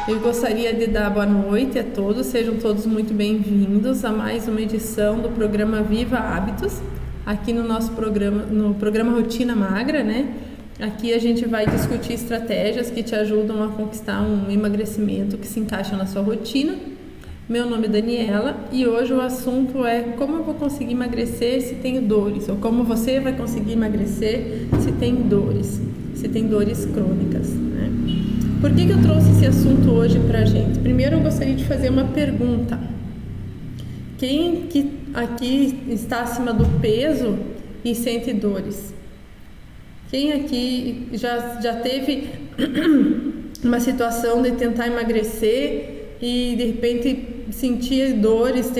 Eu gostaria de dar boa noite a todos, sejam todos muito bem-vindos a mais uma edição do programa Viva Hábitos, aqui no nosso programa, no programa Rotina Magra, né? Aqui a gente vai discutir estratégias que te ajudam a conquistar um emagrecimento que se encaixa na sua rotina. Meu nome é Daniela e hoje o assunto é como eu vou conseguir emagrecer se tenho dores, ou como você vai conseguir emagrecer se tem dores crônicas, né? Por que eu trouxe esse assunto hoje pra gente? Primeiro eu gostaria de fazer uma pergunta. Quem que aqui está acima do peso e sente dores? Quem aqui já teve uma situação de tentar emagrecer e de repente sentir dores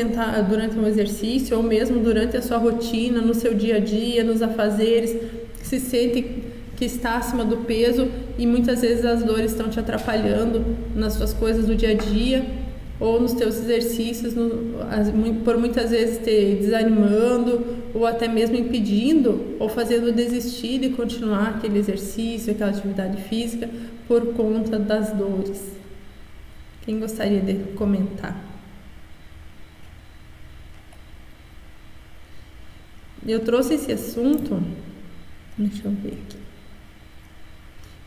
durante um exercício ou mesmo durante a sua rotina, no seu dia a dia, nos afazeres, se sente que está acima do peso e muitas vezes as dores estão te atrapalhando nas suas coisas do dia a dia ou nos teus exercícios, por muitas vezes te desanimando ou até mesmo impedindo ou fazendo desistir de continuar aquele exercício, aquela atividade física por conta das dores. Quem gostaria de comentar? Eu trouxe esse assunto, deixa eu ver aqui,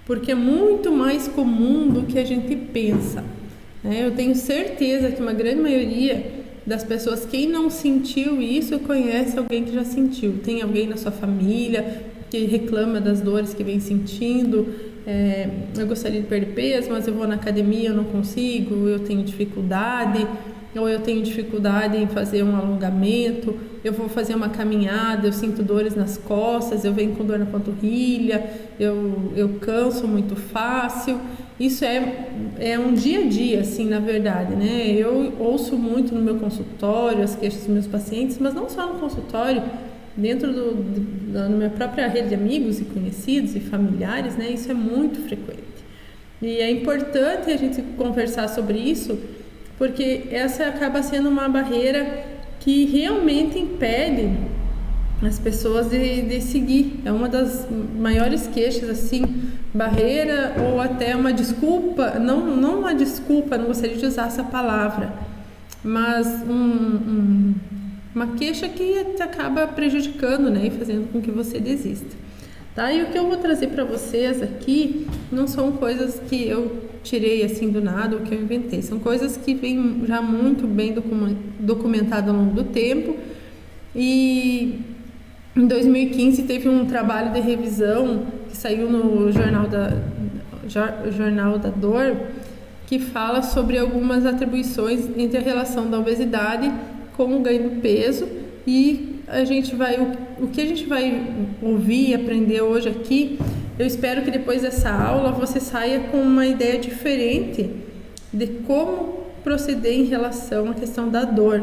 porque é muito mais comum do que a gente pensa, né? Eu tenho certeza que uma grande maioria das pessoas, quem não sentiu isso, conhece alguém que já sentiu. Tem alguém na sua família que reclama das dores que vem sentindo. Eu gostaria de perder peso, mas eu vou na academia, eu não consigo, eu tenho dificuldade, ou eu tenho dificuldade em fazer um alongamento, eu vou fazer uma caminhada, eu sinto dores nas costas, eu venho com dor na panturrilha, eu canso muito fácil. Isso é um dia a dia, assim, na verdade, né? Eu ouço muito no meu consultório as queixas dos meus pacientes, mas não só no consultório, dentro da minha própria rede de amigos e conhecidos e familiares, né? Isso é muito frequente. E é importante a gente conversar sobre isso, porque essa acaba sendo uma barreira que realmente impede as pessoas de seguir. É uma das maiores queixas, assim, barreira ou até uma desculpa, não uma desculpa, não gostaria de usar essa palavra, mas uma queixa que te acaba prejudicando, né, e fazendo com que você desista. Tá? E o que eu vou trazer para vocês aqui não são coisas que eu tirei assim do nada ou que eu inventei, são coisas que vêm já muito bem documentado ao longo do tempo. E em 2015 teve um trabalho de revisão que saiu no Jornal da Dor, que fala sobre algumas atribuições entre a relação da obesidade com o ganho de peso. E o que a gente vai ouvir e aprender hoje aqui, eu espero que depois dessa aula você saia com uma ideia diferente de como proceder em relação à questão da dor,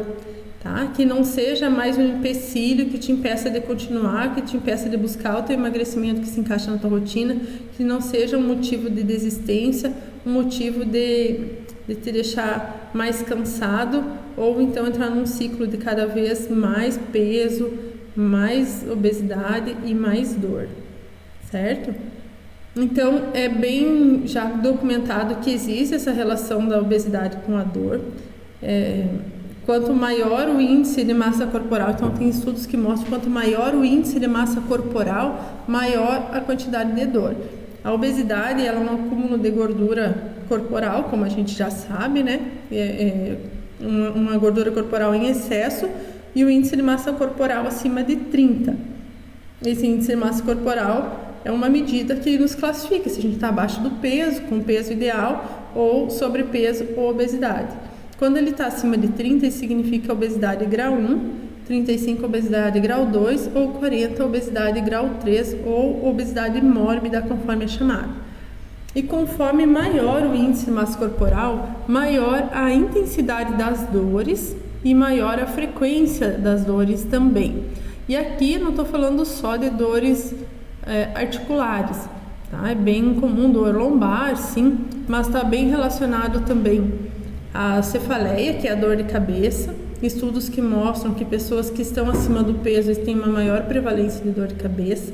tá? Que não seja mais um empecilho que te impeça de continuar, que te impeça de buscar o teu emagrecimento que se encaixa na tua rotina, que não seja um motivo de desistência, um motivo de te deixar mais cansado ou então entrar num ciclo de cada vez mais peso, mais obesidade e mais dor, certo? Então é bem já documentado que existe essa relação da obesidade com a dor. Quanto maior o índice de massa corporal, então tem estudos que mostram que quanto maior o índice de massa corporal, maior a quantidade de dor. A obesidade ela é um acúmulo de gordura corporal, como a gente já sabe, né? Uma gordura corporal em excesso e o índice de massa corporal acima de 30. Esse índice de massa corporal é uma medida que nos classifica se a gente está abaixo do peso, com peso ideal, ou sobrepeso ou obesidade. Quando ele está acima de 30, isso significa obesidade grau 1, 35 obesidade grau 2 ou 40 obesidade grau 3 ou obesidade mórbida, conforme é chamado. E conforme maior o índice de massa corporal, maior a intensidade das dores e maior a frequência das dores também. E aqui não estou falando só de dores articulares, tá? É bem comum dor lombar, sim, mas está bem relacionado também à cefaleia, que é a dor de cabeça. Estudos que mostram que pessoas que estão acima do peso têm uma maior prevalência de dor de cabeça.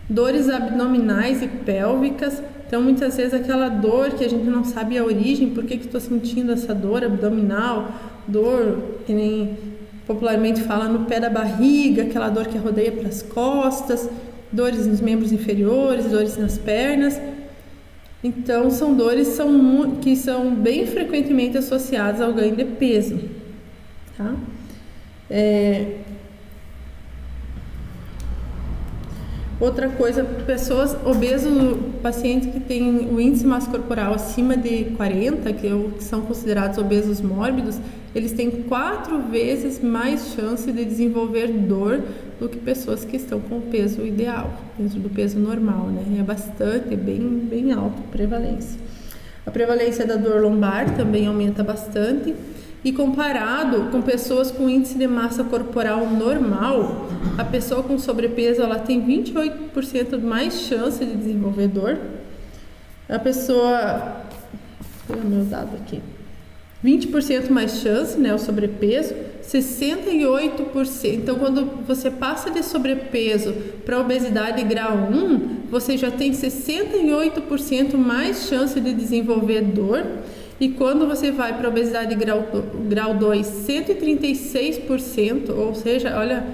dores abdominais e pélvicas. Então, muitas vezes aquela dor que a gente não sabe a origem, por que estou sentindo essa dor abdominal, dor que nem popularmente fala no pé da barriga, aquela dor que rodeia para as costas, dores nos membros inferiores, dores nas pernas. Então, são dores que são bem frequentemente associadas ao ganho de peso, tá? Outra coisa, pessoas obesas, pacientes que têm o índice massa corporal acima de 40, que são considerados obesos mórbidos, eles têm 4 vezes mais chance de desenvolver dor do que pessoas que estão com o peso ideal, dentro do peso normal, né? É bastante, bem alta a prevalência. A prevalência da dor lombar também aumenta bastante. E comparado com pessoas com índice de massa corporal normal, a pessoa com sobrepeso ela tem 28% mais chance de desenvolver dor. A pessoa, vou pegar meu dado aqui, 20% mais chance, né, o sobrepeso, 68%. Então, quando você passa de sobrepeso para obesidade grau 1, você já tem 68% mais chance de desenvolver dor. E quando você vai para obesidade grau 2, 136%, ou seja, olha,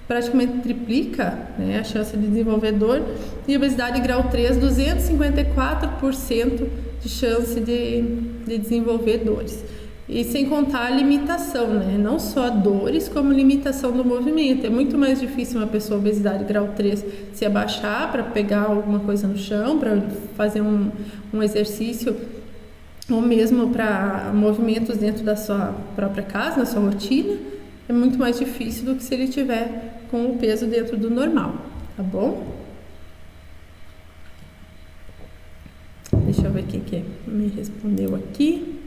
praticamente triplica, né, a chance de desenvolver dor. E obesidade grau 3, 254% de chance de desenvolver dores. E sem contar a limitação, né? Não só dores, como limitação do movimento. É muito mais difícil uma pessoa obesidade grau 3 se abaixar para pegar alguma coisa no chão, para fazer um exercício, ou mesmo para movimentos dentro da sua própria casa, na sua rotina. É muito mais difícil do que se ele tiver com o peso dentro do normal, tá bom? Deixa eu ver quem que me respondeu aqui.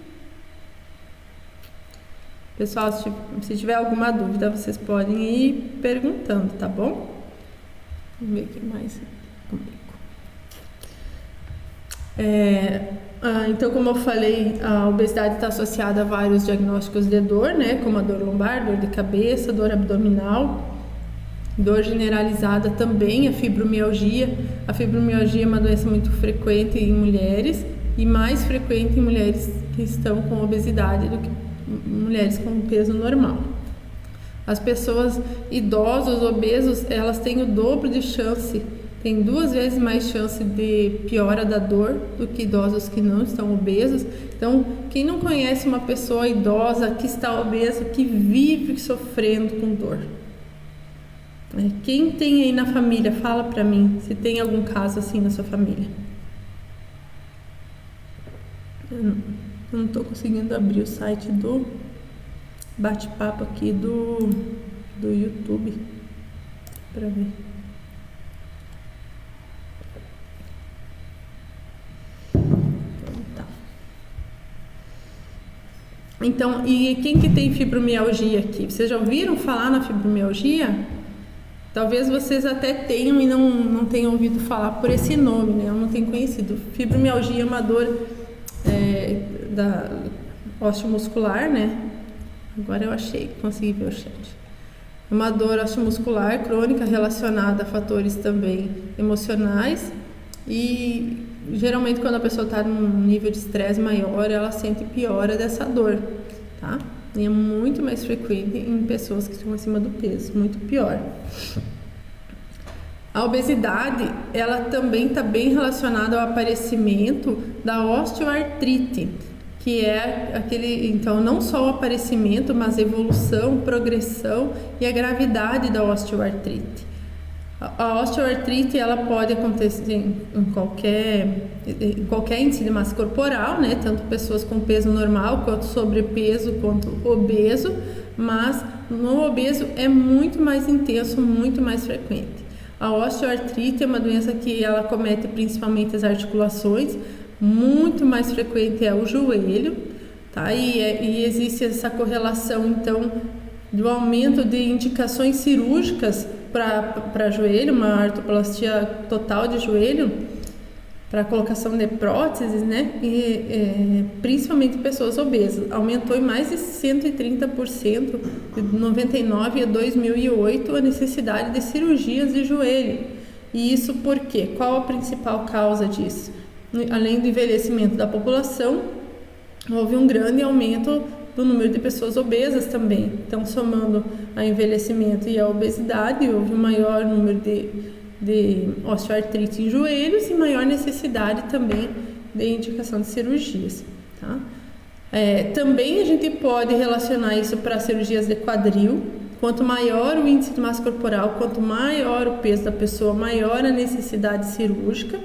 Pessoal, se tiver alguma dúvida, vocês podem ir perguntando, tá bom? Vamos ver o que mais comigo. Então, como eu falei, a obesidade está associada a vários diagnósticos de dor, né? Como a dor lombar, dor de cabeça, dor abdominal, dor generalizada também, a fibromialgia. A fibromialgia é uma doença muito frequente em mulheres e mais frequente em mulheres que estão com obesidade do que mulheres com peso normal. As pessoas idosas, obesos, elas têm o dobro de chance, tem 2 vezes mais chance de piora da dor do que idosos que não estão obesos. Então, quem não conhece uma pessoa idosa que está obesa, que vive sofrendo com dor? Quem tem aí na família, fala pra mim se tem algum caso assim na sua família. Eu não estou conseguindo abrir o site do bate-papo aqui do YouTube para ver. Então, e quem que tem fibromialgia aqui? Vocês já ouviram falar na fibromialgia? Talvez vocês até tenham e não tenham ouvido falar por esse nome, né? Eu não tenho conhecido. Fibromialgia é uma dor da osteomuscular, né? Agora eu achei, consegui ver o chat. É uma dor osteomuscular crônica relacionada a fatores também emocionais e geralmente quando a pessoa está num nível de estresse maior, ela sente piora dessa dor, tá? E é muito mais frequente em pessoas que estão acima do peso, muito pior. A obesidade, ela também está bem relacionada ao aparecimento da osteoartrite, que é aquele, então, não só o aparecimento, mas a evolução, progressão e a gravidade da osteoartrite. A osteoartrite, ela pode acontecer em qualquer índice de massa corporal, né? Tanto pessoas com peso normal, quanto sobrepeso, quanto obeso, mas no obeso é muito mais intenso, muito mais frequente. A osteoartrite é uma doença que ela acomete principalmente as articulações, muito mais frequente é o joelho, tá? E existe essa correlação, então, do aumento de indicações cirúrgicas para joelho, uma artroplastia total de joelho, para colocação de próteses, né? E principalmente pessoas obesas. Aumentou em mais de 130%, de 99 a 2008, a necessidade de cirurgias de joelho. E isso por quê? Qual a principal causa disso? Além do envelhecimento da população, houve um grande aumento do número de pessoas obesas também. Então, somando ao envelhecimento e a obesidade, houve um maior número de osteoartrite em joelhos e maior necessidade também de indicação de cirurgias, tá? Também a gente pode relacionar isso para cirurgias de quadril. Quanto maior o índice de massa corporal, quanto maior o peso da pessoa, maior a necessidade cirúrgica.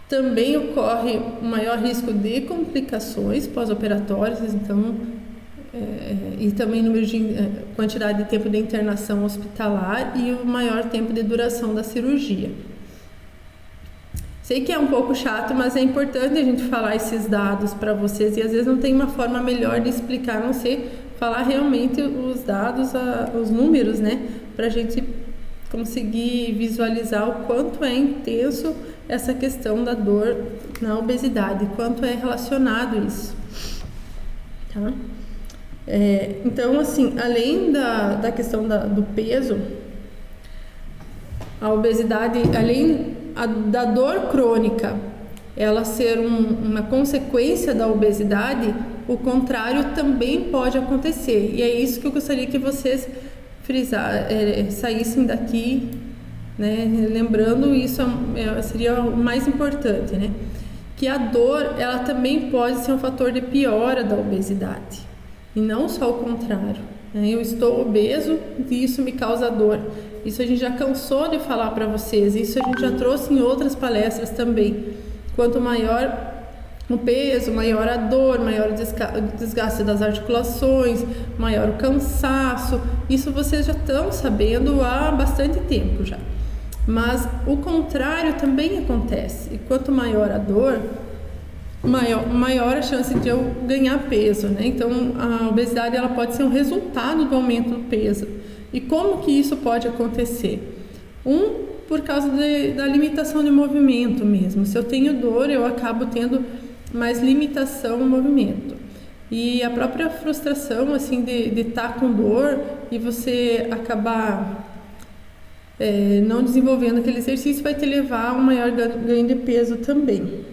Também ocorre um maior risco de complicações pós-operatórias, então, e também quantidade de tempo de internação hospitalar e o maior tempo de duração da cirurgia. Sei que é um pouco chato, mas é importante a gente falar esses dados para vocês e às vezes não tem uma forma melhor de explicar, a não ser falar realmente os dados, os números, né? Para a gente conseguir visualizar o quanto é intenso essa questão da dor na obesidade, quanto é relacionado isso, tá? Então, assim, além da questão do peso, a obesidade, além da dor crônica, ela ser uma consequência da obesidade, o contrário também pode acontecer. E é isso que eu gostaria que vocês saíssem daqui, né, lembrando isso, seria o mais importante, né? Que a dor, ela também pode ser um fator de piora da obesidade, e não só o contrário, né? Eu estou obeso e isso me causa dor. Isso a gente já cansou de falar para vocês, isso a gente já trouxe em outras palestras também. Quanto maior o peso, maior a dor, maior o desgaste das articulações, maior o cansaço. Isso vocês já estão sabendo há bastante tempo já. Mas o contrário também acontece. E quanto maior a dor, maior a chance de eu ganhar peso, né? Então, a obesidade ela pode ser um resultado do aumento do peso. E como que isso pode acontecer? Por causa da limitação de movimento mesmo. Se eu tenho dor, eu acabo tendo mais limitação no movimento. E a própria frustração, assim, de estar com dor e você acabar não desenvolvendo aquele exercício vai te levar a um maior ganho de peso também.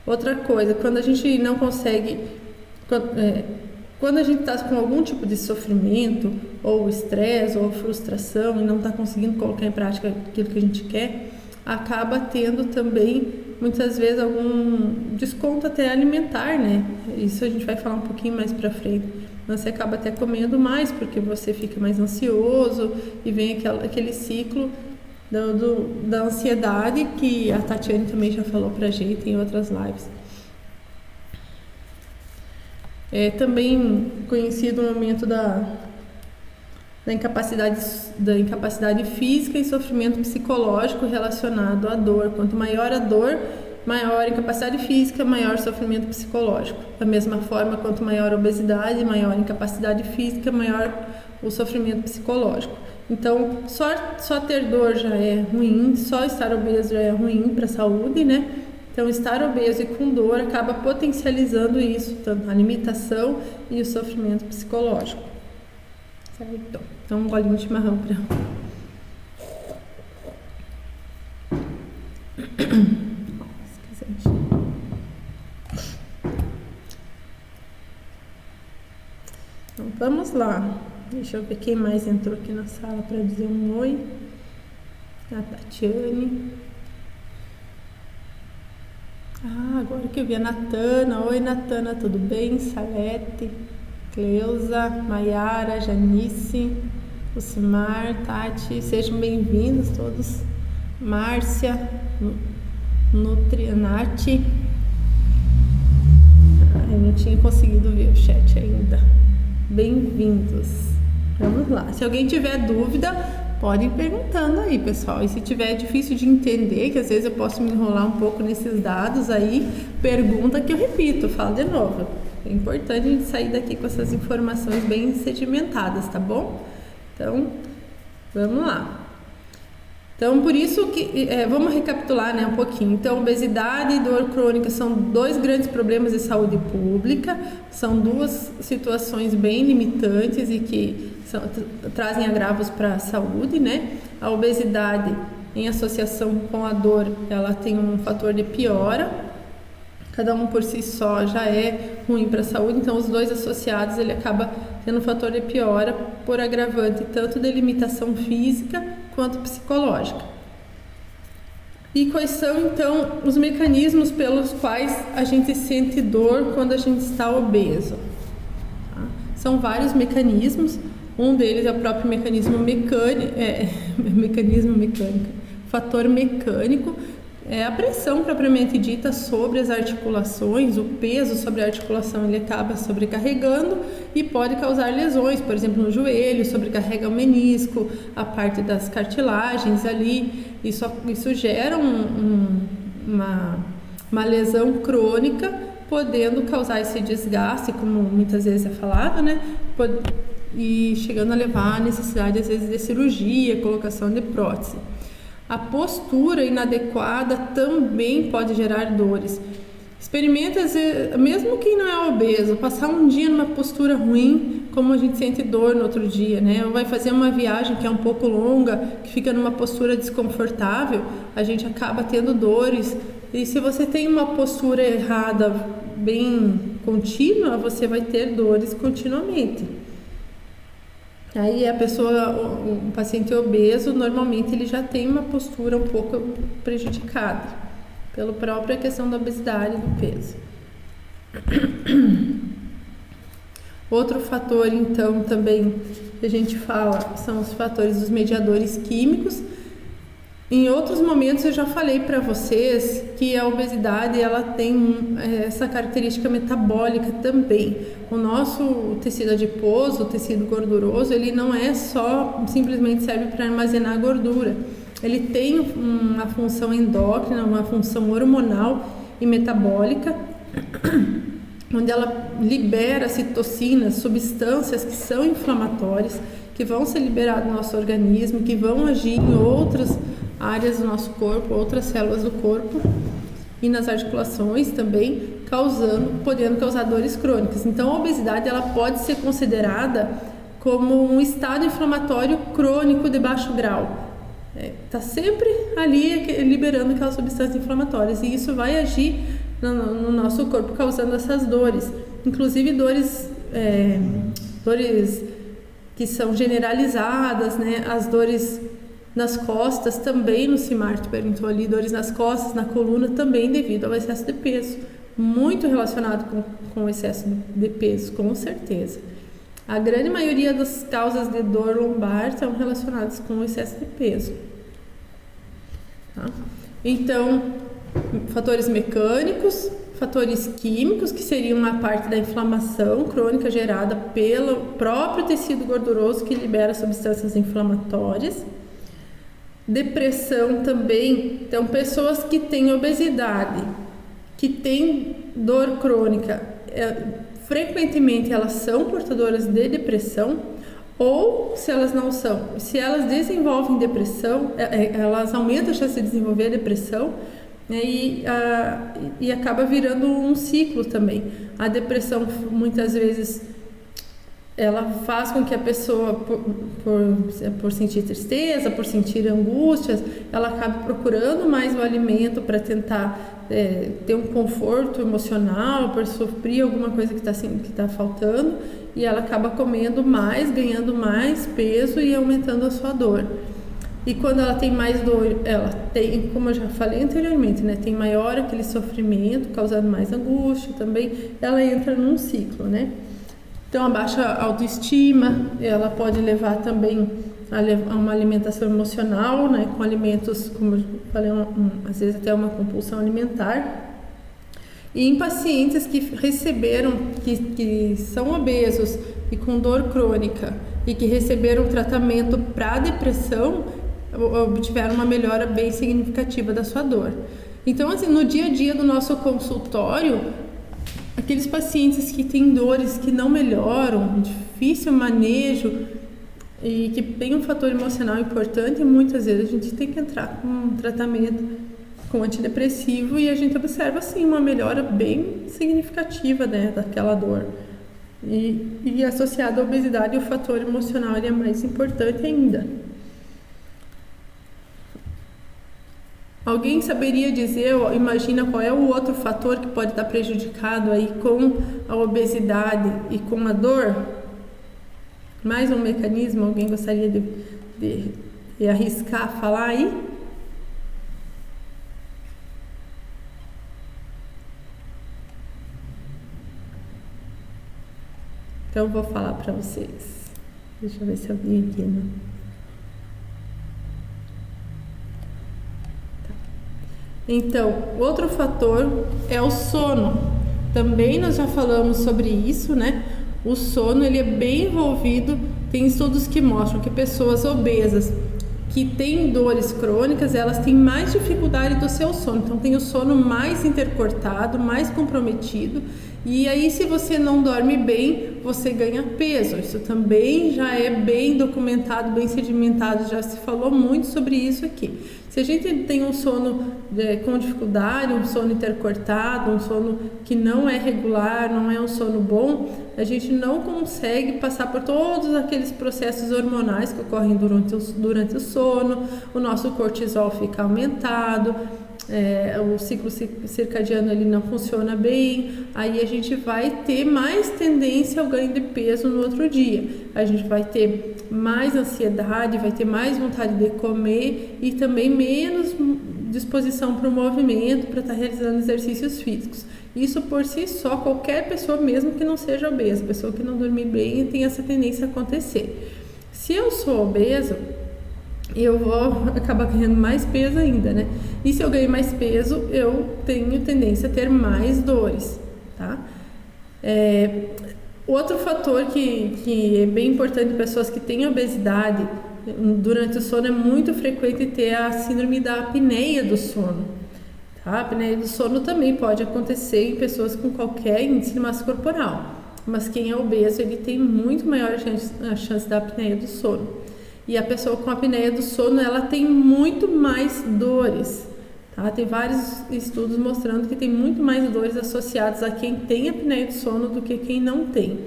Outra coisa, quando a gente não consegue... Quando a gente está com algum tipo de sofrimento, ou estresse, ou frustração, e não está conseguindo colocar em prática aquilo que a gente quer, acaba tendo também, muitas vezes, algum desconto até alimentar, né? Isso a gente vai falar um pouquinho mais pra frente. Você acaba até comendo mais, porque você fica mais ansioso, e vem aquele ciclo da ansiedade, que a Tatiane também já falou pra gente em outras lives. É também conhecido o aumento da incapacidade física e sofrimento psicológico relacionado à dor. Quanto maior a dor, maior a incapacidade física, maior sofrimento psicológico. Da mesma forma, quanto maior a obesidade, maior a incapacidade física, maior o sofrimento psicológico. Então, só ter dor já é ruim, só estar obeso já é ruim para a saúde, né? Então, estar obeso e com dor acaba potencializando isso, tanto a limitação e o sofrimento psicológico. Certo? Então, um golinho de chimarrão para... Então, vamos lá. Deixa eu ver quem mais entrou aqui na sala para dizer um oi. A Tatiane. Agora que eu vi a Natana. Oi, Natana, tudo bem? Salete, Cleusa, Maiara, Janice, Lucimar, Tati, sejam bem-vindos todos. Márcia, Nutrianati. Eu não tinha conseguido ver o chat ainda. Bem-vindos. Vamos lá. Se alguém tiver dúvida, pode ir perguntando aí, pessoal. E se tiver difícil de entender, que às vezes eu posso me enrolar um pouco nesses dados aí, pergunta que eu repito, falo de novo. É importante a gente sair daqui com essas informações bem sedimentadas, tá bom? Então, vamos lá. Então, por isso que... vamos recapitular, né, um pouquinho. Então, obesidade e dor crônica são dois grandes problemas de saúde pública. São duas situações bem limitantes e que trazem agravos para a saúde, né? A obesidade, em associação com a dor, ela tem um fator de piora. Cada um por si só já é ruim para a saúde, então os dois associados ele acaba tendo um fator de piora por agravante tanto de limitação física quanto psicológica. E quais são então os mecanismos pelos quais a gente sente dor quando a gente está obeso? Tá? São vários mecanismos, um deles é o próprio mecanismo mecânico, fator mecânico, é a pressão propriamente dita sobre as articulações, o peso sobre a articulação ele acaba sobrecarregando e pode causar lesões, por exemplo no joelho, sobrecarrega o menisco, a parte das cartilagens ali, isso gera uma lesão crônica, podendo causar esse desgaste, como muitas vezes é falado, né? E chegando a levar a necessidade às vezes de cirurgia, colocação de prótese. A postura inadequada também pode gerar dores. Experimenta, mesmo quem não é obeso, passar um dia numa postura ruim, como a gente sente dor no outro dia, né? Ou vai fazer uma viagem que é um pouco longa, que fica numa postura desconfortável, a gente acaba tendo dores. E se você tem uma postura errada, bem contínua, você vai ter dores continuamente. Aí a pessoa, o paciente obeso, normalmente ele já tem uma postura um pouco prejudicada, pela própria questão da obesidade e do peso. Outro fator, então, também que a gente fala, são os fatores dos mediadores químicos. Em outros momentos eu já falei para vocês que a obesidade ela tem essa característica metabólica também. O nosso tecido adiposo, o tecido gorduroso, ele não é só simplesmente serve para armazenar gordura. Ele tem uma função endócrina, uma função hormonal e metabólica, onde ela libera citocinas, substâncias que são inflamatórias, que vão ser liberadas no nosso organismo, que vão agir em outras áreas do nosso corpo, outras células do corpo e nas articulações também, podendo causar dores crônicas. Então a obesidade ela pode ser considerada como um estado inflamatório crônico de baixo grau. Está sempre ali liberando aquelas substâncias inflamatórias e isso vai agir no nosso corpo causando essas dores, inclusive dores que são generalizadas, né? As dores nas costas também, no Simart perguntou ali, dores nas costas, na coluna também devido ao excesso de peso, muito relacionado com o excesso de peso, com certeza. A grande maioria das causas de dor lombar estão relacionadas com o excesso de peso. Tá? Então, fatores mecânicos, fatores químicos, que seriam uma parte da inflamação crônica gerada pelo próprio tecido gorduroso que libera substâncias inflamatórias. Depressão também, então pessoas que têm obesidade, que têm dor crônica, frequentemente elas são portadoras de depressão, ou se elas não são, se elas desenvolvem depressão, elas aumentam a chance de desenvolver a depressão, né, e acaba virando um ciclo também. A depressão muitas vezes ela faz com que a pessoa, por sentir tristeza, por sentir angústias, ela acabe procurando mais o alimento para tentar ter um conforto emocional, por suprir alguma coisa que está faltando, e ela acaba comendo mais, ganhando mais peso e aumentando a sua dor. E quando ela tem mais dor, ela tem, como eu já falei anteriormente, né, tem maior aquele sofrimento, causando mais angústia também, ela entra num ciclo, né? Então, a baixa autoestima, ela pode levar também a uma alimentação emocional, né, com alimentos, como eu falei, às vezes até uma compulsão alimentar. E em pacientes que receberam, que são obesos e com dor crônica e que receberam tratamento para depressão, obtiveram uma melhora bem significativa da sua dor. Então, assim, no dia a dia do nosso consultório, aqueles pacientes que têm dores que não melhoram, difícil manejo e que tem um fator emocional importante, muitas vezes a gente tem que entrar com um tratamento com antidepressivo e a gente observa assim uma melhora bem significativa, né, daquela dor. E associado à obesidade, o fator emocional ele é mais importante ainda. Alguém saberia dizer, imagina qual é o outro fator que pode estar prejudicado aí com a obesidade e com a dor? Mais um mecanismo, alguém gostaria de arriscar falar aí? Então eu vou falar para vocês. Deixa eu ver se eu vi aqui, né? Então, outro fator é o sono. Também nós já falamos sobre isso, né? O sono, ele é bem envolvido. Tem estudos que mostram que pessoas obesas que têm dores crônicas, elas têm mais dificuldade do seu sono. Então, tem o sono mais intercortado, mais comprometido. E aí, se você não dorme bem, você ganha peso. Isso também já é bem documentado, bem sedimentado. Já se falou muito sobre isso aqui. Se a gente tem um sono com dificuldade, um sono intercortado, um sono que não é regular, não é um sono bom, a gente não consegue passar por todos aqueles processos hormonais que ocorrem durante o sono, o nosso cortisol fica aumentado, o ciclo circadiano ele não funciona bem, aí a gente vai ter mais tendência ao ganho de peso no outro dia, a gente vai ter mais ansiedade, vai ter mais vontade de comer e também menos disposição para o movimento, para estar realizando exercícios físicos. Isso por si só, qualquer pessoa, mesmo que não seja obesa, pessoa que não dormir bem, tem essa tendência a acontecer. Se eu sou obeso, eu vou acabar ganhando mais peso ainda, né? E se eu ganho mais peso, eu tenho tendência a ter mais dores, tá? Outro fator que é bem importante em pessoas que têm obesidade, durante o sono é muito frequente ter a síndrome da apneia do sono. Tá? A apneia do sono também pode acontecer em pessoas com qualquer índice de massa corporal, mas quem é obeso, ele tem muito maior a chance da apneia do sono. E a pessoa com apneia do sono, ela tem muito mais dores. Tá? Tem vários estudos mostrando que tem muito mais dores associadas a quem tem apneia do sono do que quem não tem.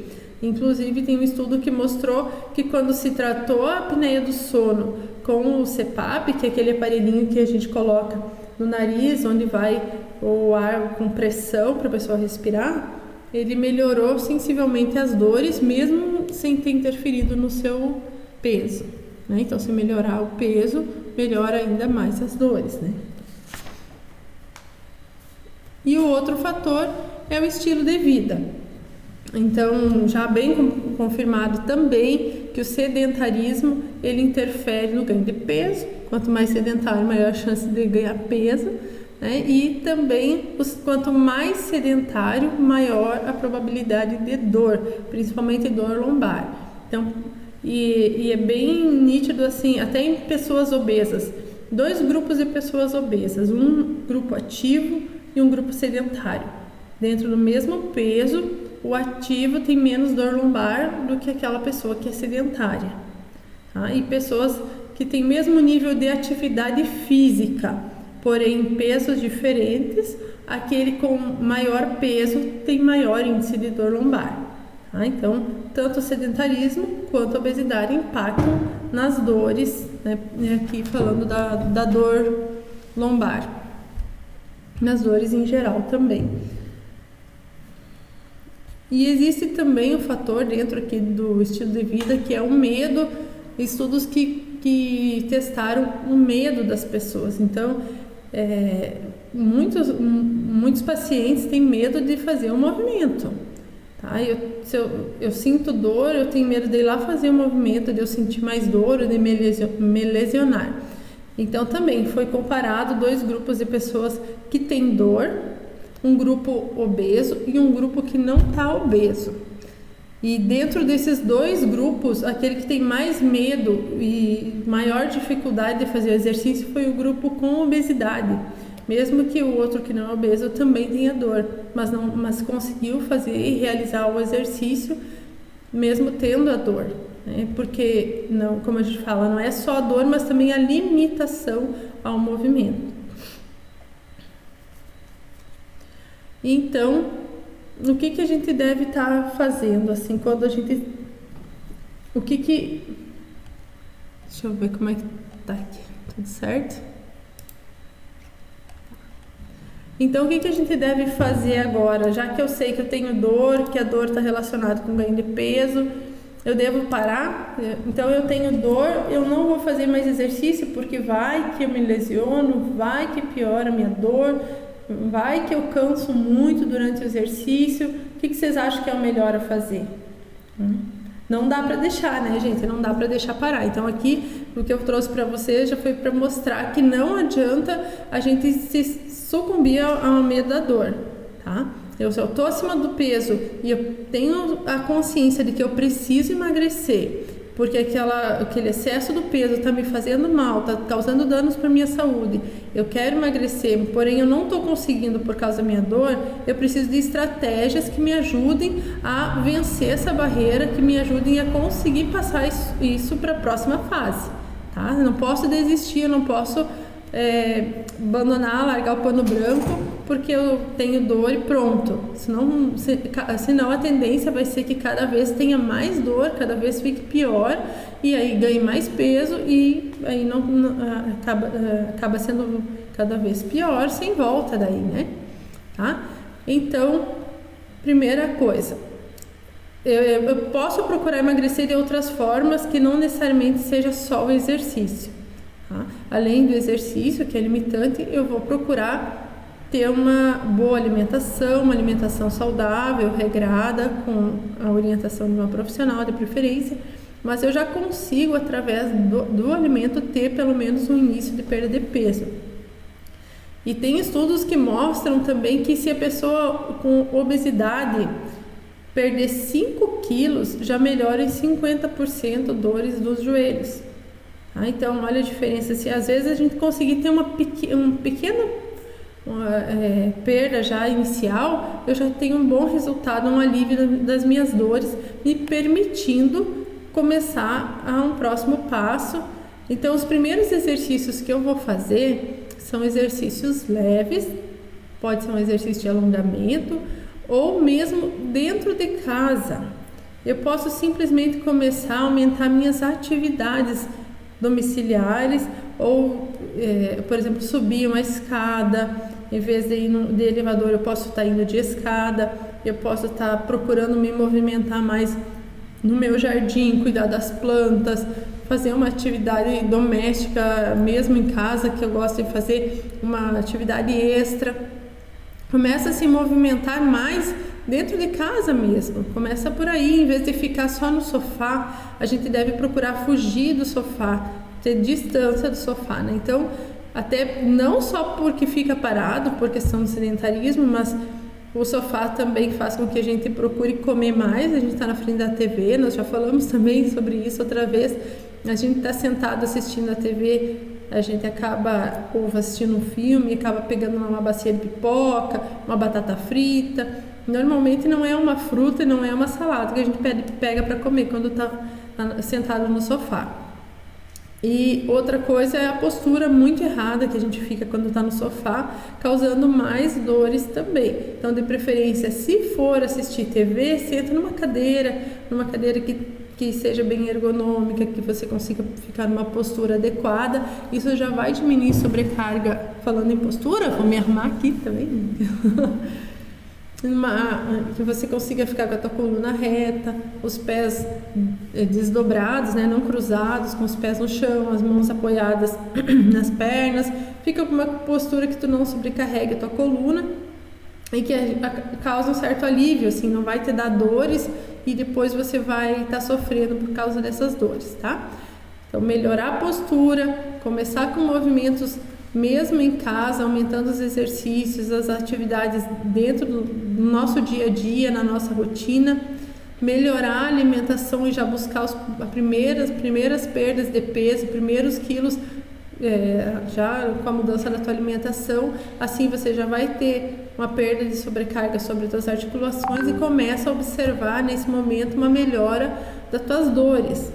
Inclusive, tem um estudo que mostrou que quando se tratou a apneia do sono com o CPAP, que é aquele aparelhinho que a gente coloca no nariz, onde vai o ar com pressão para a pessoa respirar, ele melhorou sensivelmente as dores, mesmo sem ter interferido no seu peso. Né? Então, se melhorar o peso, melhora ainda mais as dores, né? E o outro fator é o estilo de vida. Então, já bem confirmado também que o sedentarismo, ele interfere no ganho de peso. Quanto mais sedentário, maior a chance de ganhar peso, né? E também, quanto mais sedentário, maior a probabilidade de dor, principalmente dor lombar. Então, e é bem nítido assim, até em pessoas obesas. 2 grupos de pessoas obesas, um grupo ativo e um grupo sedentário. Dentro do mesmo peso, o ativo tem menos dor lombar do que aquela pessoa que é sedentária. Tá? E pessoas que têm mesmo nível de atividade física, porém em pesos diferentes, aquele com maior peso tem maior índice de dor lombar. Tá? Então, tanto o sedentarismo quanto a obesidade impactam nas dores, né? Aqui falando da dor lombar, nas dores em geral também. E existe também o fator dentro aqui do estilo de vida, que é o medo, estudos que testaram o medo das pessoas. Então, muitos pacientes têm medo de fazer um movimento. Tá? Se eu sinto dor, eu tenho medo de ir lá fazer um movimento, de eu sentir mais dor, de me lesionar. Então, também foi comparado 2 grupos de pessoas que têm dor, um grupo obeso e um grupo que não está obeso. E dentro desses 2 grupos, aquele que tem mais medo e maior dificuldade de fazer exercício foi o grupo com obesidade. Mesmo que o outro que não é obeso também tenha dor, mas conseguiu fazer e realizar o exercício mesmo tendo a dor. Né? Porque, não, como a gente fala, não é só a dor, mas também a limitação ao movimento. Então, o que a gente deve estar fazendo, assim, quando a gente... Deixa eu ver como é que tá aqui, tudo certo? Então, o que a gente deve fazer agora? Já que eu sei que eu tenho dor, que a dor está relacionada com ganho de peso, eu devo parar? Então, eu tenho dor, eu não vou fazer mais exercício porque vai que eu me lesiono, vai que piora a minha dor, vai que eu canso muito durante o exercício. O que vocês acham que é o melhor a fazer? Não dá para deixar, né, gente? Não dá para deixar parar. Então, aqui, o que eu trouxe para vocês já foi para mostrar que não adianta a gente se sucumbir ao medo da dor, tá? Se eu tô acima do peso e eu tenho a consciência de que eu preciso emagrecer, porque aquele excesso do peso está me fazendo mal, está causando danos para minha saúde, eu quero emagrecer, porém eu não estou conseguindo por causa da minha dor, eu preciso de estratégias que me ajudem a vencer essa barreira, que me ajudem a conseguir passar isso para a próxima fase, tá? Eu não posso desistir, eu não posso abandonar, largar o pano branco porque eu tenho dor e pronto. Senão a tendência vai ser que cada vez tenha mais dor, cada vez fique pior e aí ganhe mais peso e aí acaba sendo cada vez pior, sem volta daí, né? Tá? Então, primeira coisa, eu posso procurar emagrecer de outras formas que não necessariamente seja só o exercício. Tá? Além do exercício, que é limitante, eu vou procurar ter uma boa alimentação, uma alimentação saudável, regrada, com a orientação de uma profissional de preferência, mas eu já consigo, através do alimento, ter pelo menos um início de perda de peso. E tem estudos que mostram também que se a pessoa com obesidade perder 5 quilos, já melhora em 50% dores dos joelhos. Então, olha a diferença. Se às vezes a gente conseguir ter uma pequena perda já inicial, eu já tenho um bom resultado, um alívio das minhas dores, me permitindo começar a um próximo passo. Então, os primeiros exercícios que eu vou fazer são exercícios leves, pode ser um exercício de alongamento ou mesmo dentro de casa. Eu posso simplesmente começar a aumentar minhas atividades domiciliares ou, por exemplo, subir uma escada. Em vez de ir de elevador, eu posso estar indo de escada, eu posso estar procurando me movimentar mais no meu jardim, cuidar das plantas, fazer uma atividade doméstica, mesmo em casa, que eu gosto de fazer uma atividade extra. Começa a se movimentar mais dentro de casa mesmo, começa por aí, em vez de ficar só no sofá, a gente deve procurar fugir do sofá, ter distância do sofá, né? Então, até não só porque fica parado, por questão do sedentarismo, mas o sofá também faz com que a gente procure comer mais. A gente está na frente da TV, nós já falamos também sobre isso outra vez. A gente está sentado assistindo a TV, a gente acaba assistindo um filme, acaba pegando uma bacia de pipoca, uma batata frita. Normalmente não é uma fruta e não é uma salada que a gente pega para comer quando está sentado no sofá. E outra coisa é a postura muito errada que a gente fica quando está no sofá, causando mais dores também. Então, de preferência, se for assistir TV, senta numa cadeira que seja bem ergonômica, que você consiga ficar numa postura adequada. Isso já vai diminuir sobrecarga. Falando em postura, vou me arrumar aqui também. Que você consiga ficar com a tua coluna reta, os pés desdobrados, né, não cruzados, com os pés no chão, as mãos apoiadas nas pernas. Fica com uma postura que tu não sobrecarregue a tua coluna e que causa um certo alívio, assim, não vai te dar dores e depois você vai estar sofrendo por causa dessas dores, tá? Então, melhorar a postura, começar com movimentos mesmo em casa, aumentando os exercícios, as atividades dentro do nosso dia a dia, na nossa rotina, melhorar a alimentação e já buscar as primeiras perdas de peso, primeiros quilos, já com a mudança da tua alimentação. Assim você já vai ter uma perda de sobrecarga sobre as tuas articulações e começa a observar nesse momento uma melhora das tuas dores.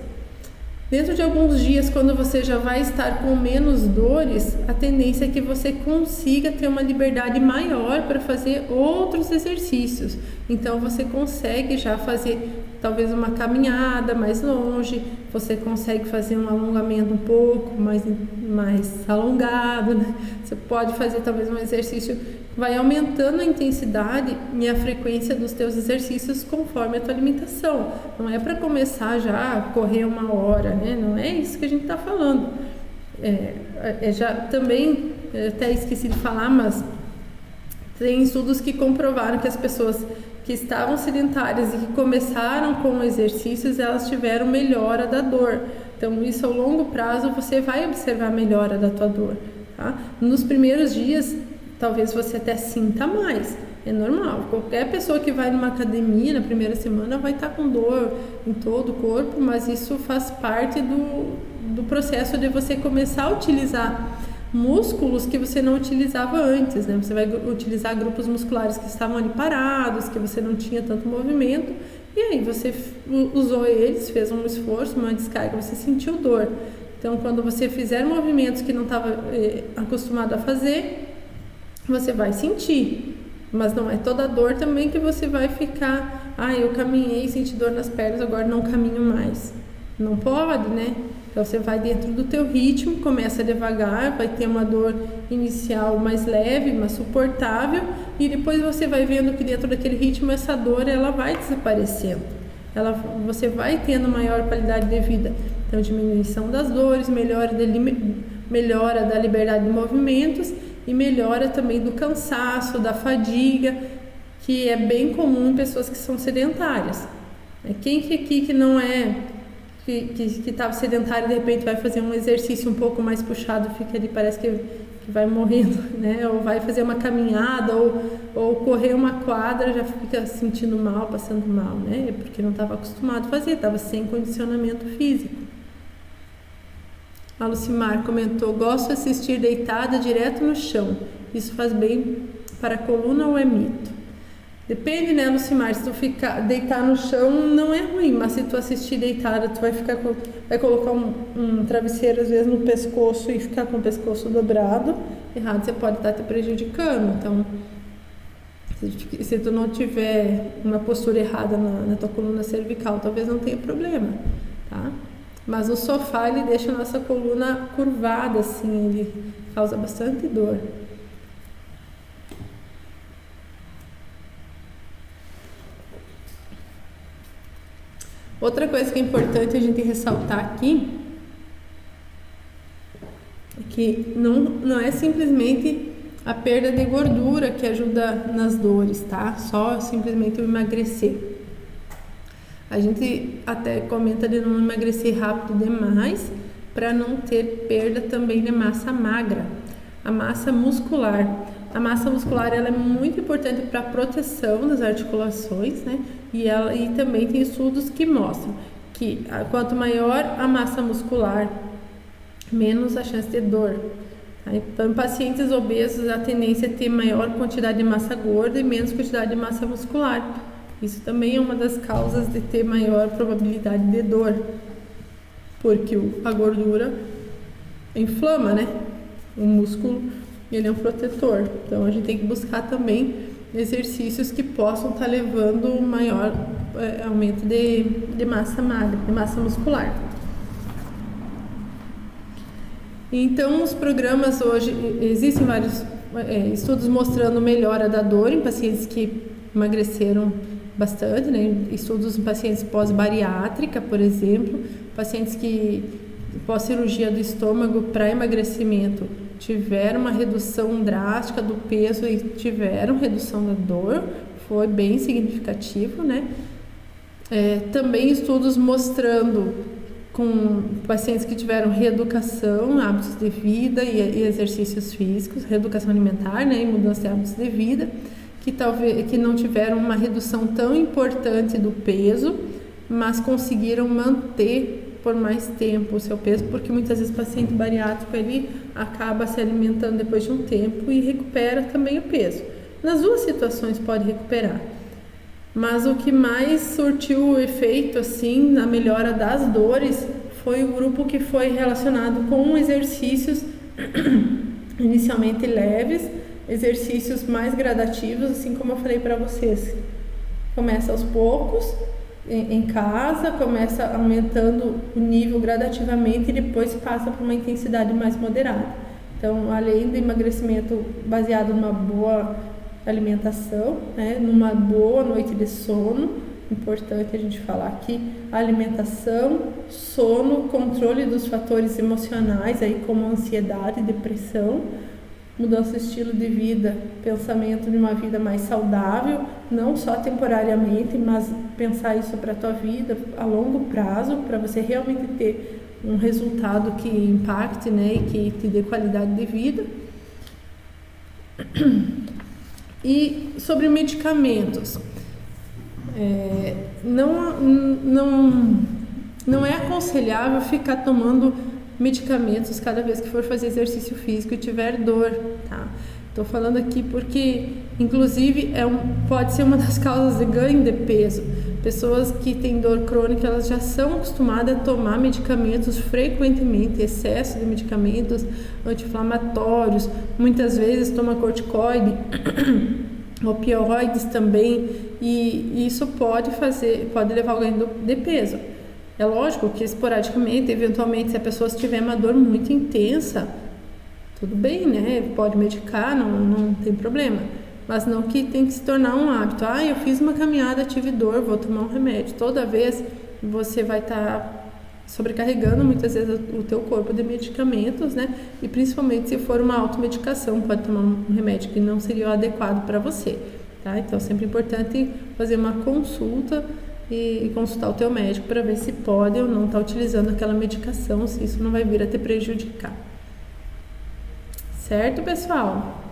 Dentro de alguns dias, quando você já vai estar com menos dores, a tendência é que você consiga ter uma liberdade maior para fazer outros exercícios. Então, você consegue já fazer talvez uma caminhada mais longe, você consegue fazer um alongamento um pouco mais alongado, né? Você pode fazer talvez um exercício vai aumentando a intensidade e a frequência dos teus exercícios conforme a tua alimentação. Não é para começar já a correr 1 hora, né? Não é isso que a gente está falando. Já também, até esqueci de falar, mas tem estudos que comprovaram que as pessoas que estavam sedentárias e que começaram com exercícios, elas tiveram melhora da dor. Então, isso ao longo prazo, você vai observar a melhora da tua dor, tá? Nos primeiros dias, talvez você até sinta mais, é normal. Qualquer pessoa que vai numa academia na primeira semana vai estar com dor em todo o corpo, mas isso faz parte do processo de você começar a utilizar músculos que você não utilizava antes, né? Você vai utilizar grupos musculares que estavam ali parados, que você não tinha tanto movimento, e aí você usou eles, fez um esforço, uma descarga, você sentiu dor. Então, quando você fizer movimentos que não estava acostumado a fazer, você vai sentir, mas não é toda dor também que você vai ficar, eu caminhei, senti dor nas pernas, agora não caminho mais. Não pode, né? Então você vai dentro do teu ritmo, começa devagar, vai ter uma dor inicial mais leve, mais suportável, e depois você vai vendo que dentro daquele ritmo essa dor ela vai desaparecendo. Você vai tendo maior qualidade de vida. Então diminuição das dores, melhora da liberdade de movimentos e melhora também do cansaço, da fadiga, que é bem comum em pessoas que são sedentárias. Quem aqui que não é, que estava sedentário, de repente vai fazer um exercício um pouco mais puxado, fica ali, parece que vai morrendo, né? Ou vai fazer uma caminhada ou correr uma quadra, já fica sentindo mal, passando mal, né? Porque não estava acostumado a fazer, estava sem condicionamento físico. A Lucimar comentou: gosto de assistir deitada direto no chão, isso faz bem para a coluna ou é mito? Depende, né, Lucimar? Se tu deitar no chão não é ruim, mas se tu assistir deitada, tu vai colocar um travesseiro às vezes no pescoço e ficar com o pescoço dobrado, errado, você pode estar te prejudicando. Então, se tu não tiver uma postura errada na tua coluna cervical, talvez não tenha problema, tá? Mas o sofá, ele deixa a nossa coluna curvada, assim, ele causa bastante dor. Outra coisa que é importante a gente ressaltar aqui é que não é simplesmente a perda de gordura que ajuda nas dores, tá? Só simplesmente o emagrecer. A gente até comenta de não emagrecer rápido demais para não ter perda também de massa magra. A massa muscular. A massa muscular ela é muito importante para a proteção das articulações, né? E também tem estudos que mostram que quanto maior a massa muscular, menos a chance de dor. Tá? Então, em pacientes obesos, a tendência é ter maior quantidade de massa gorda e menos quantidade de massa muscular. Isso também é uma das causas de ter maior probabilidade de dor, porque a gordura inflama, né? O músculo, ele é um protetor. Então a gente tem que buscar também exercícios que possam estar levando um maior aumento de massa magra, de massa muscular. Então os programas hoje, existem vários estudos mostrando melhora da dor em pacientes que emagreceram bastante, né? Estudos em pacientes pós-bariátrica, por exemplo, pacientes que pós-cirurgia do estômago para emagrecimento tiveram uma redução drástica do peso e tiveram redução da dor, foi bem significativo, né? Também estudos mostrando com pacientes que tiveram reeducação, hábitos de vida e exercícios físicos, reeducação alimentar, né? E mudança de hábitos de vida, que não tiveram uma redução tão importante do peso, mas conseguiram manter por mais tempo o seu peso, porque muitas vezes o paciente bariátrico ele acaba se alimentando depois de um tempo e recupera também o peso. Nas duas situações pode recuperar, mas o que mais surtiu o efeito assim na melhora das dores foi o grupo que foi relacionado com exercícios inicialmente leves, exercícios mais gradativos, assim como eu falei para vocês. Começa aos poucos, em casa, começa aumentando o nível gradativamente e depois passa para uma intensidade mais moderada. Então, além do emagrecimento baseado numa boa alimentação, né, numa boa noite de sono, importante a gente falar aqui, alimentação, sono, controle dos fatores emocionais, aí como ansiedade, depressão, mudança de estilo de vida, pensamento de uma vida mais saudável, não só temporariamente, mas pensar isso para a tua vida a longo prazo, para você realmente ter um resultado que impacte, né, e que te dê qualidade de vida. E sobre medicamentos, não é aconselhável ficar tomando medicamentos cada vez que for fazer exercício físico e tiver dor, tá? Estou falando aqui porque, inclusive, pode ser uma das causas de ganho de peso. Pessoas que têm dor crônica, elas já são acostumadas a tomar medicamentos frequentemente, excesso de medicamentos anti-inflamatórios, muitas vezes toma corticoide, opioides também, e isso pode levar ao ganho de peso. É lógico que esporadicamente, eventualmente, se a pessoa tiver uma dor muito intensa, tudo bem, né? Pode medicar, não tem problema. Mas não que tem que se tornar um hábito. Eu fiz uma caminhada, tive dor, vou tomar um remédio. Toda vez você vai estar sobrecarregando muitas vezes o teu corpo de medicamentos, né? E principalmente se for uma automedicação, pode tomar um remédio que não seria o adequado para você, tá? Então é sempre importante fazer uma consulta e consultar o teu médico para ver se pode ou não estar utilizando aquela medicação, se isso não vai vir a te prejudicar. Certo, pessoal?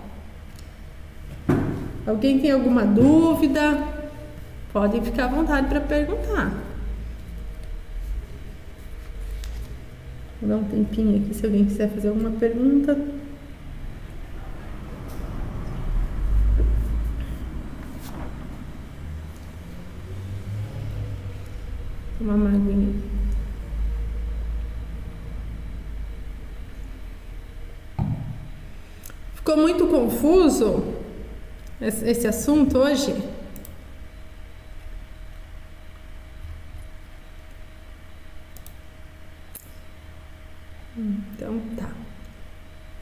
Alguém tem alguma dúvida? Podem ficar à vontade para perguntar. Vou dar um tempinho aqui se alguém quiser fazer alguma pergunta. Tomar uma aguinha. Ficou muito confuso esse assunto hoje? Então tá.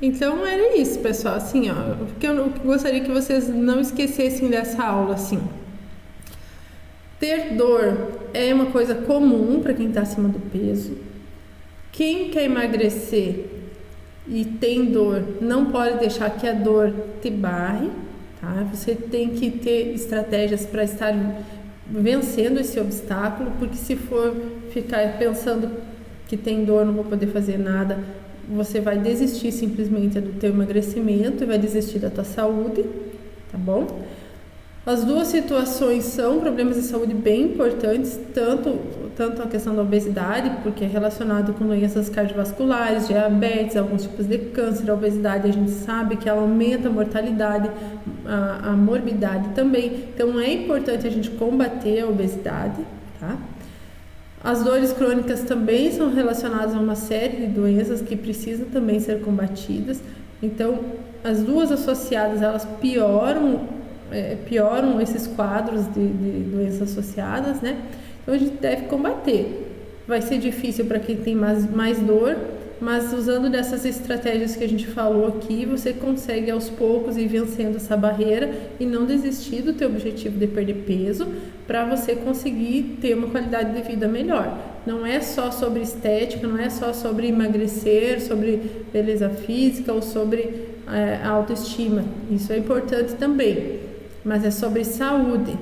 Então era isso, pessoal. Assim, porque eu gostaria que vocês não esquecessem dessa aula, assim. Ter dor é uma coisa comum para quem está acima do peso. Quem quer emagrecer e tem dor, não pode deixar que a dor te barre, tá? Você tem que ter estratégias para estar vencendo esse obstáculo, porque se for ficar pensando que tem dor, não vou poder fazer nada, você vai desistir simplesmente do teu emagrecimento e vai desistir da tua saúde, tá bom? As duas situações são problemas de saúde bem importantes, tanto a questão da obesidade, porque é relacionado com doenças cardiovasculares, diabetes, alguns tipos de câncer. A obesidade a gente sabe que ela aumenta a mortalidade, a morbidade também. Então é importante a gente combater a obesidade, tá? As dores crônicas também são relacionadas a uma série de doenças que precisam também ser combatidas. Então, as duas associadas, elas pioram esses quadros de doenças associadas, né? Então, a gente deve combater. Vai ser difícil para quem tem mais dor, mas usando dessas estratégias que a gente falou aqui, você consegue aos poucos ir vencendo essa barreira e não desistir do teu objetivo de perder peso, para você conseguir ter uma qualidade de vida melhor. Não é só sobre estética, não é só sobre emagrecer, sobre beleza física ou sobre autoestima. Isso é importante também, mas é sobre saúde,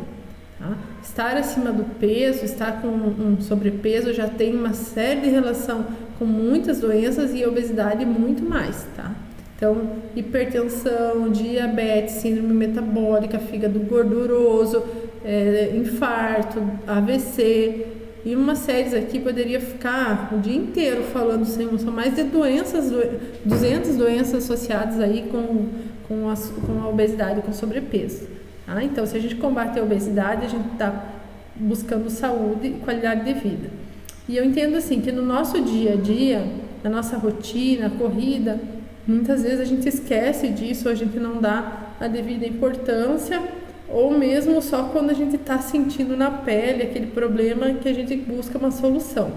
tá? Estar acima do peso, estar com um sobrepeso já tem uma série de relação com muitas doenças e obesidade muito mais, tá? Então, hipertensão, diabetes, síndrome metabólica, fígado gorduroso, infarto, AVC e uma série aqui poderia ficar o dia inteiro falando, são mais de 200 doenças associadas aí com a obesidade, com sobrepeso, tá? Então, se a gente combate a obesidade, a gente está buscando saúde e qualidade de vida. E eu entendo assim, que no nosso dia a dia, na nossa rotina, corrida, muitas vezes a gente esquece disso, a gente não dá a devida importância, ou mesmo só quando a gente está sentindo na pele aquele problema que a gente busca uma solução.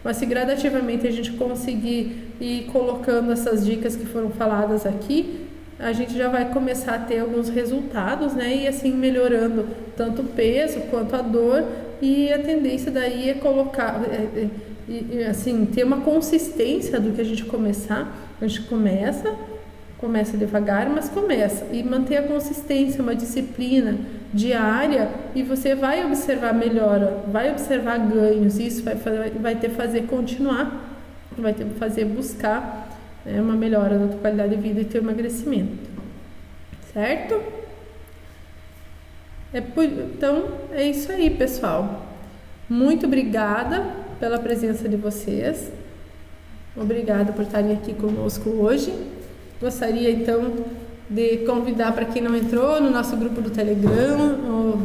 Mas se gradativamente a gente conseguir ir colocando essas dicas que foram faladas aqui, a gente já vai começar a ter alguns resultados, né? E assim melhorando tanto o peso quanto a dor, e a tendência daí é colocar, assim, ter uma consistência do que a gente começar. A gente começa devagar, mas começa, e manter a consistência, uma disciplina diária, e você vai observar melhora, vai observar ganhos, e isso vai te fazer continuar, vai te fazer buscar uma melhora da tua qualidade de vida e teu emagrecimento, certo? Então é isso aí, pessoal. Muito obrigada pela presença de vocês, obrigada por estarem aqui conosco hoje. Gostaria então de convidar, para quem não entrou no nosso grupo do Telegram, ou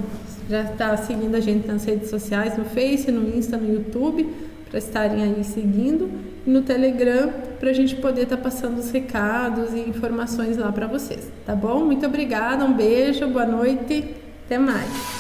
já está seguindo a gente nas redes sociais, no Face, no Insta, no YouTube, para estarem aí seguindo, e no Telegram, para a gente poder estar passando os recados e informações lá para vocês, tá bom? Muito obrigada, um beijo, boa noite, até mais!